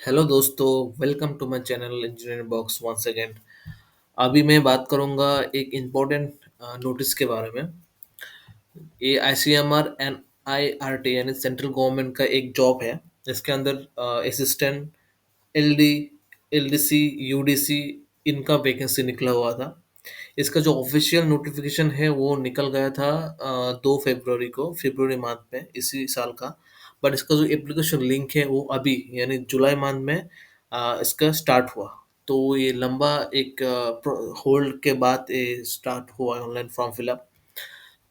Hello दोस्तों, welcome to my channel engineering box once again. अभी मैं बात करूंगा एक इम्पोर्टेंट नोटिस के बारे में। ये आईसीएमआर एंड आईआरटी यानी सेंट्रल गवर्नमेंट का एक जॉब है। इसके अंदर असिस्टेंट एलडी, एलडीसी, यूडीसी इनका वैकेंसी निकला हुआ था। इसका जो ऑफिशियल नोटिफिकेशन है वो निकल गया था 2 फरवरी को, फरवरी मंथ में इसी साल का। बट इसका जो एप्लीकेशन लिंक है वो अभी यानी जुलाई मंथ में इसका स्टार्ट हुआ। तो ये लंबा एक होल्ड के बाद ये स्टार्ट हुआ ऑनलाइन फॉर्म फिलअप।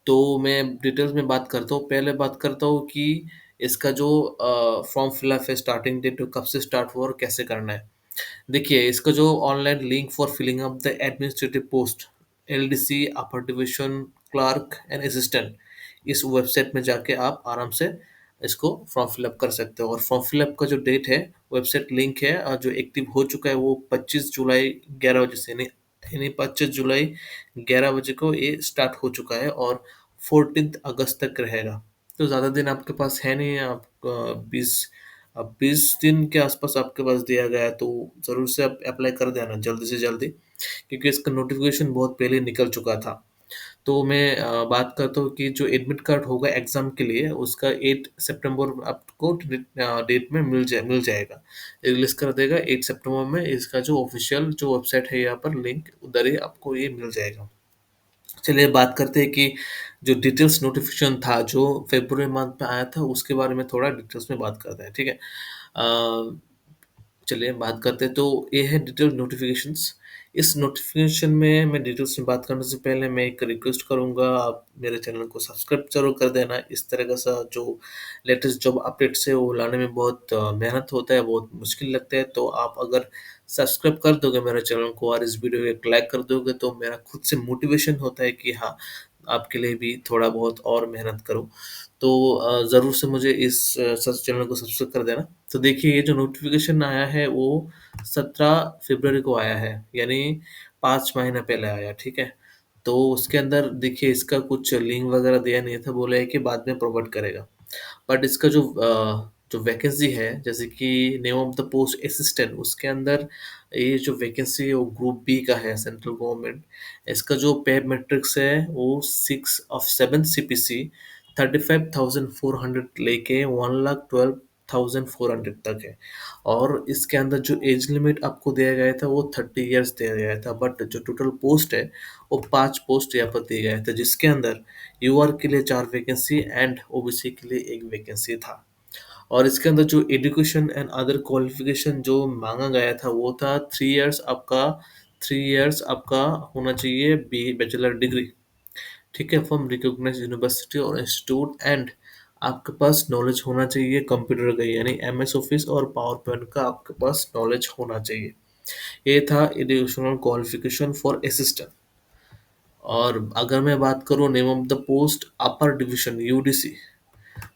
तो मैं डिटेल्स में बात करता हूँ। पहले बात करता हूँ कि इसका जो फॉर्म फिलअप है, स्टार्टिंग डेट कब से स्टार्ट हुआ और कैसे करना है। देखिए, इसका जो online link for filling up the administrative post LDC upper division clerk and assistant, इस वेबसाइट में जाके आप आराम से इसको फॉर्म फिलअप कर सकते हो। और फॉर्म फिलअप का जो डेट है, वेबसाइट लिंक है जो एक्टिव हो चुका है, वो 25 जुलाई 11 बजे से, यानी 25 जुलाई 11 बजे को ये स्टार्ट हो चुका है और 14 अगस्त तक रहेगा। तो ज़्यादा दिन आपके पास है नहीं। आप 20 दिन के आसपास आपके पास दिया गया है, तो ज़रूर से आप अप्लाई कर देना जल्दी से जल्दी, क्योंकि इसका नोटिफिकेशन बहुत पहले निकल चुका था। तो मैं बात करता हूँ कि जो एडमिट कार्ड होगा एग्ज़ाम के लिए, उसका 8 सितंबर आपको डेट में मिल जाएगा। रिलीज़ कर देगा 8 सितंबर में। इसका जो ऑफिशियल जो वेबसाइट है, यहाँ पर लिंक उधर ही आपको ये मिल जाएगा। चलिए बात करते हैं कि जो डिटेल्स नोटिफिकेशन था जो फरवरी मंथ में आया था, उसके बारे में थोड़ा डिटेल्स में बात करते हैं, ठीक है। चलिए बात करते हैं। तो ये है डिटेल नोटिफिकेशंस। इस नोटिफिकेशन में मैं डिटेल्स में बात करने से पहले मैं एक रिक्वेस्ट करूंगा, आप मेरे चैनल को सब्सक्राइब जरूर कर देना। इस तरह का सा जो लेटेस्ट जॉब अपडेट्स है वो लाने में बहुत मेहनत होता है, बहुत मुश्किल लगता है। तो आप अगर सब्सक्राइब कर दोगे मेरे चैनल को और इस वीडियो को एक लाइक कर दोगे, तो मेरा खुद से मोटिवेशन होता है कि हाँ, आपके लिए भी थोड़ा बहुत और मेहनत करूँ। तो ज़रूर से मुझे इस चैनल को सब्सक्राइब कर देना। तो देखिए, ये जो नोटिफिकेशन आया है वो 17 फरवरी को आया है, यानी 5 महीना पहले आया, ठीक है। तो उसके अंदर देखिए, इसका कुछ लिंक वगैरह दिया नहीं था, बोला है कि बाद में प्रोवाइड करेगा। बट इसका जो वैकेंसी है, जैसे कि name of the post assistant, उसके अंदर ये जो वैकेंसी है वो ग्रुप बी का है, सेंट्रल गवर्नमेंट। इसका जो पे मैट्रिक्स है वो 6 of 7 CPC 35,400 लेके 1,12,400 तक है। और इसके अंदर जो एज लिमिट आपको दिया गया था वो 30 ईयर्स दिया गया था। बट जो टोटल पोस्ट है वो 5 पोस्ट यहाँ पर दिए गए थे, जिसके अंदर यूआर के लिए 4 वैकेंसी एंड ओबीसी के लिए 1 वैकेंसी था। और इसके अंदर जो एजुकेशन एंड अदर क्वालिफिकेशन जो मांगा गया था वो था 3 इयर्स आपका होना चाहिए बी बैचलर डिग्री, ठीक है, फ्रॉम रिकॉग्नाइज्ड यूनिवर्सिटी और इंस्टीट्यूट। एंड आपके पास नॉलेज होना चाहिए कंप्यूटर का, यानी एमएस ऑफिस और पावर पॉइंट का आपके पास नॉलेज होना चाहिए। ये था एजुकेशनल क्वालिफिकेशन फॉर असिस्टेंट। और अगर मैं बात करूँ name of the post upper division UDC,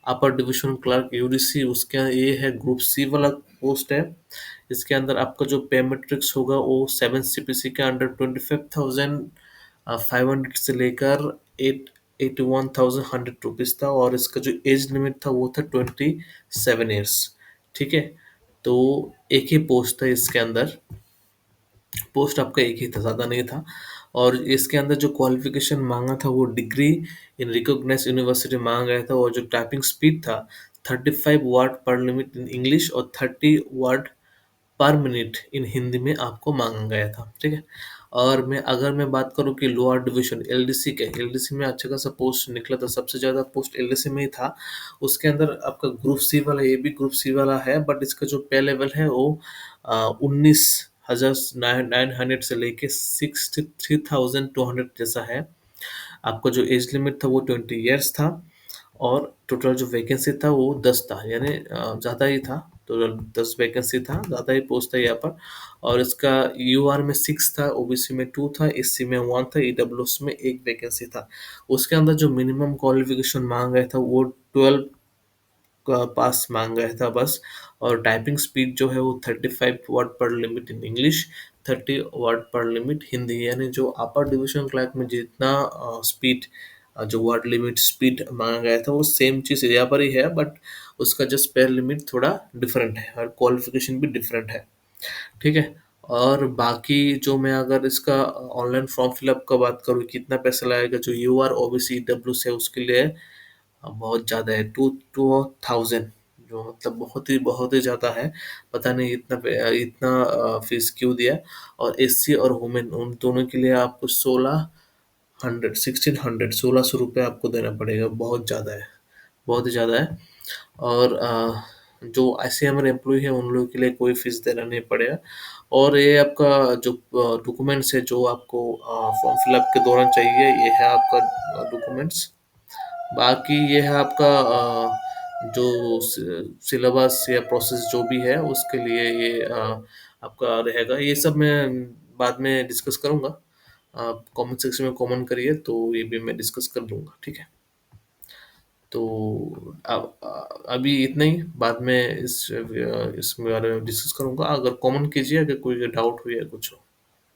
upper division clerk UDC, उसके ये है ग्रुप सी वाला पोस्ट है। इसके अंदर आपका जो पे मैट्रिक्स होगा वो 7 CPC के अंडर 25,500 से लेकर 81,100 रुपीज़ था। और इसका जो एज लिमिट था वो था 27 ईयर्स, ठीक है। तो एक ही पोस्ट था इसके अंदर, पोस्ट आपका एक ही था, ज़्यादा नहीं था। और इसके अंदर जो क्वालिफिकेशन मांगा था वो डिग्री इन रिकॉग्नाइज्ड यूनिवर्सिटी मांगा गया था। और जो टाइपिंग स्पीड था 35 वर्ड पर लिमिट इन इंग्लिश और 30 वर्ड पर मिनट इन हिंदी में आपको मांगा गया था, ठीक है। और अगर मैं बात करूँ कि लोअर डिवीजन एलडीसी के, एलडीसी में अच्छा खासा पोस्ट निकला था, सबसे ज़्यादा पोस्ट एलडीसी में ही था। उसके अंदर आपका ग्रुप सी वाला, ये भी ग्रुप सी वाला है, बट इसका जो पे लेवल है वो 19,900 से लेके 63,200 जैसा है। आपका जो एज लिमिट था वो 20 ईयर्स था। और टोटल जो वैकेंसी था वो 10 था, यानी ज़्यादा ही था। टोटल 10 वैकेंसी था, ज़्यादा ही पोस्ट था यहाँ पर। और इसका यूआर में 6 था, ओबीसी में 2 था, एससी में 1 था, ईडब्ल्यूएस में 1 वैकेंसी था। उसके अंदर जो मिनिमम क्वालिफिकेशन मांगा गया था वो 12 का पास मांगा गया था बस। और टाइपिंग स्पीड जो है वो 35 वर्ड पर लिमिट इन इंग्लिश, 30 वर्ड पर लिमिट हिंदी, यानी जो अपर डिवीजन क्लर्क में जितना स्पीड जो वर्ड लिमिट स्पीड मांगा गया था वो सेम चीज़ यहाँ पर ही है, बट उसका जो स्पेयर लिमिट थोड़ा डिफरेंट है और क्वालिफिकेशन भी डिफरेंट है। ठीक है। और बाकी जो मैं अगर इसका ऑनलाइन फॉर्म फिलअप का बात करूँ कितना पैसा लगेगा, जो यू आर ओबीसी डब्ल्यू से उसके लिए बहुत ज़्यादा है, टू थाउजेंड, जो मतलब बहुत ही ज़्यादा है। पता नहीं इतना फीस क्यों दिया। और एससी और वुमेन उन दोनों के लिए आपको 1600 रुपये आपको देना पड़ेगा। बहुत ज़्यादा है, बहुत ही ज़्यादा है। और जो आईसीएमआर एम्प्लॉय है उन लोगों के लिए कोई फीस देना नहीं पड़ेगा। और ये आपका जो डॉक्यूमेंट्स है जो आपको फॉर्म फिलअप के दौरान चाहिए, ये है आपका डॉक्यूमेंट्स। बाकी ये है आपका जो सिलेबस या प्रोसेस जो भी है उसके लिए ये आपका रहेगा। ये सब मैं बाद में डिस्कस करूँगा। आप कमेंट सेक्शन में कमेंट करिए तो ये भी मैं डिस्कस कर दूंगा, ठीक है। तो अब अभी इतना ही, बाद में इस बारे में डिस्कस करूंगा। अगर कमेंट कीजिए अगर कोई डाउट हो या कुछ हो।